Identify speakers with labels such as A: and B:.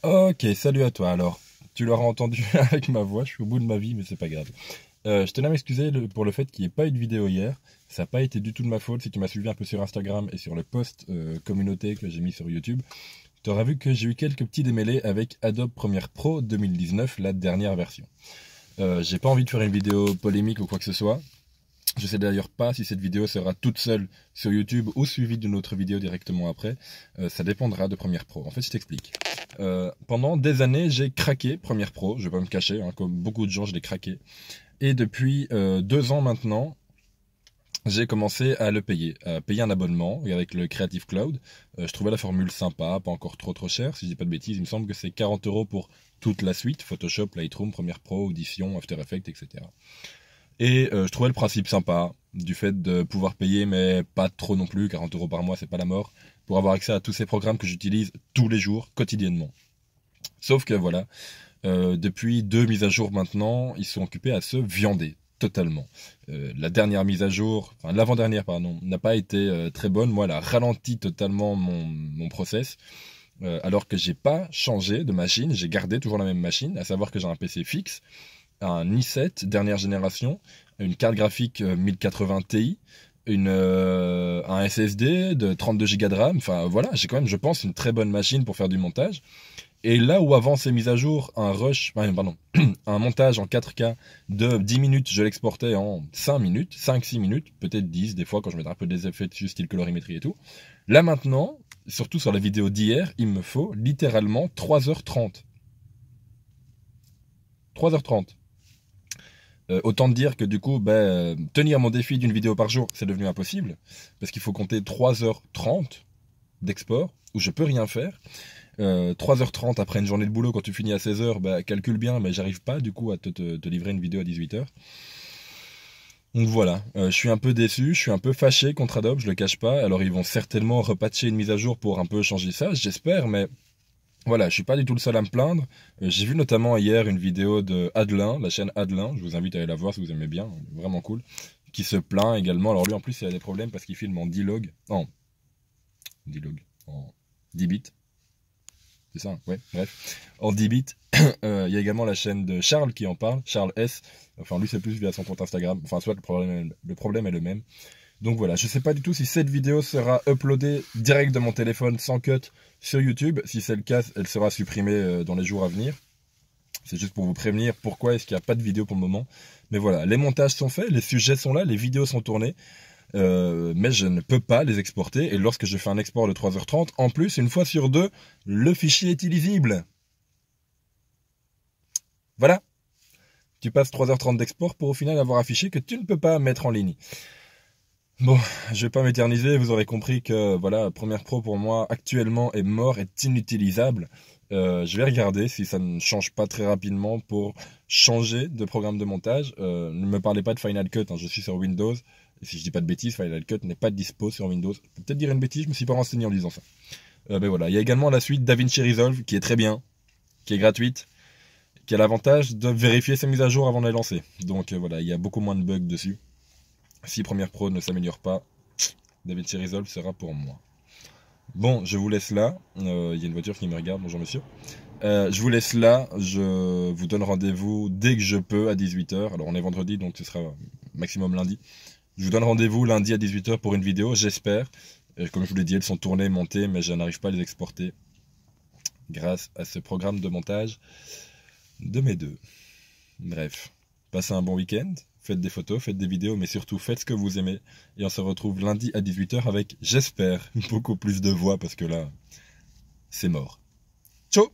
A: Ok, salut à toi. Alors, tu l'auras entendu avec ma voix, je suis au bout de ma vie, mais c'est pas grave. Je tenais à m'excuser pour le fait qu'il n'y ait pas eu de vidéo hier. Ça n'a pas été du tout de ma faute. Si tu m'as suivi un peu sur Instagram et sur le post communauté que j'ai mis sur YouTube, tu auras vu que j'ai eu quelques petits démêlés avec Adobe Premiere Pro 2019, la dernière version. J'ai pas envie de faire une vidéo polémique ou quoi que ce soit. Je sais d'ailleurs pas si cette vidéo sera toute seule sur YouTube ou suivie d'une autre vidéo directement après. Ça dépendra de Premiere Pro. En fait, je t'explique. Pendant des années, j'ai craqué Premiere Pro. Je vais pas me cacher, hein, comme beaucoup de gens, je l'ai craqué. Et depuis 2 ans maintenant, j'ai commencé à le payer, à payer un abonnement avec le Creative Cloud. Je trouvais la formule sympa, pas encore trop cher. Si je dis pas de bêtises, il me semble que c'est 40 € pour toute la suite, Photoshop, Lightroom, Premiere Pro, Audition, After Effects, etc. Et je trouvais le principe sympa du fait de pouvoir payer, mais pas trop non plus, 40 € par mois, c'est pas la mort, pour avoir accès à tous ces programmes que j'utilise tous les jours, quotidiennement. Sauf que voilà, depuis 2 mises à jour maintenant, ils sont occupés à se viander totalement. La dernière mise à jour, enfin l'avant-dernière pardon, n'a pas été très bonne. Moi, elle a ralenti totalement mon process. Alors que j'ai pas changé de machine, j'ai gardé toujours la même machine, à savoir que j'ai un PC fixe, un i7 dernière génération, une carte graphique 1080 Ti, un SSD de 32 Go de RAM. Enfin voilà, j'ai quand même, je pense, une très bonne machine pour faire du montage. Et là où avant ces mises à jour, un montage en 4K de 10 minutes, je l'exportais en 5 minutes, 5-6 minutes, peut-être 10 des fois quand je mettais un peu des effets dessus, style colorimétrie et tout. Là maintenant, surtout sur la vidéo d'hier, il me faut littéralement 3h30. 3h30. Autant te dire que du coup, tenir mon défi d'une vidéo par jour, c'est devenu impossible, parce qu'il faut compter 3h30 d'export, où je peux rien faire. 3h30 après une journée de boulot, quand tu finis à 16h, calcule bien, mais j'arrive pas du coup à te livrer une vidéo à 18h. Donc voilà, je suis un peu déçu, je suis un peu fâché contre Adobe, je le cache pas. Alors ils vont certainement repatcher une mise à jour pour un peu changer ça, j'espère, mais voilà, je suis pas du tout le seul à me plaindre. J'ai vu notamment hier une vidéo de Adelin, la chaîne Adelin, je vous invite à aller la voir si vous aimez bien, vraiment cool, qui se plaint également. Alors lui en plus il a des problèmes parce qu'il filme en D-Log, en 10 bits. C'est ça, ouais, bref. En 10 bits, il y a également la chaîne de Charles qui en parle, Charles S. Enfin, lui, c'est plus via son compte Instagram. Enfin, soit le problème est le même. Donc voilà, je sais pas du tout si cette vidéo sera uploadée direct de mon téléphone sans cut sur YouTube. Si c'est le cas, elle sera supprimée dans les jours à venir. C'est juste pour vous prévenir pourquoi est-ce qu'il n'y a pas de vidéo pour le moment. Mais voilà, les montages sont faits, les sujets sont là, les vidéos sont tournées. Mais je ne peux pas les exporter. Et lorsque je fais un export de 3h30, en plus, une fois sur deux, le fichier est illisible. Voilà. Tu passes 3h30 d'export pour au final avoir un fichier que tu ne peux pas mettre en ligne. Bon, je vais pas m'éterniser, vous aurez compris que voilà, Premiere Pro pour moi actuellement est mort, est inutilisable. Je vais regarder si ça ne change pas très rapidement pour changer de programme de montage. Ne me parlez pas de Final Cut, hein, je suis sur Windows. Et si je dis pas de bêtises, Final Cut n'est pas dispo sur Windows. Je peux peut-être dire une bêtise, je me suis pas renseigné en disant ça. Mais voilà, il y a également la suite DaVinci Resolve qui est très bien, qui est gratuite, qui a l'avantage de vérifier ses mises à jour avant de les lancer. Donc voilà, il y a beaucoup moins de bugs dessus. Si Premiere Pro ne s'améliore pas, DaVinci Resolve sera pour moi. Bon, je vous laisse là. Il y a une voiture qui me regarde. Bonjour monsieur. Je vous laisse là. Je vous donne rendez-vous dès que je peux à 18h. Alors on est vendredi, donc ce sera maximum lundi. Je vous donne rendez-vous lundi à 18h pour une vidéo, j'espère. Comme je vous l'ai dit, elles sont tournées, montées, mais je n'arrive pas à les exporter grâce à ce programme de montage de mes deux. Bref, passez un bon week-end. Faites des photos, faites des vidéos, mais surtout faites ce que vous aimez. Et on se retrouve lundi à 18h avec, j'espère, beaucoup plus de voix parce que là, c'est mort. Ciao!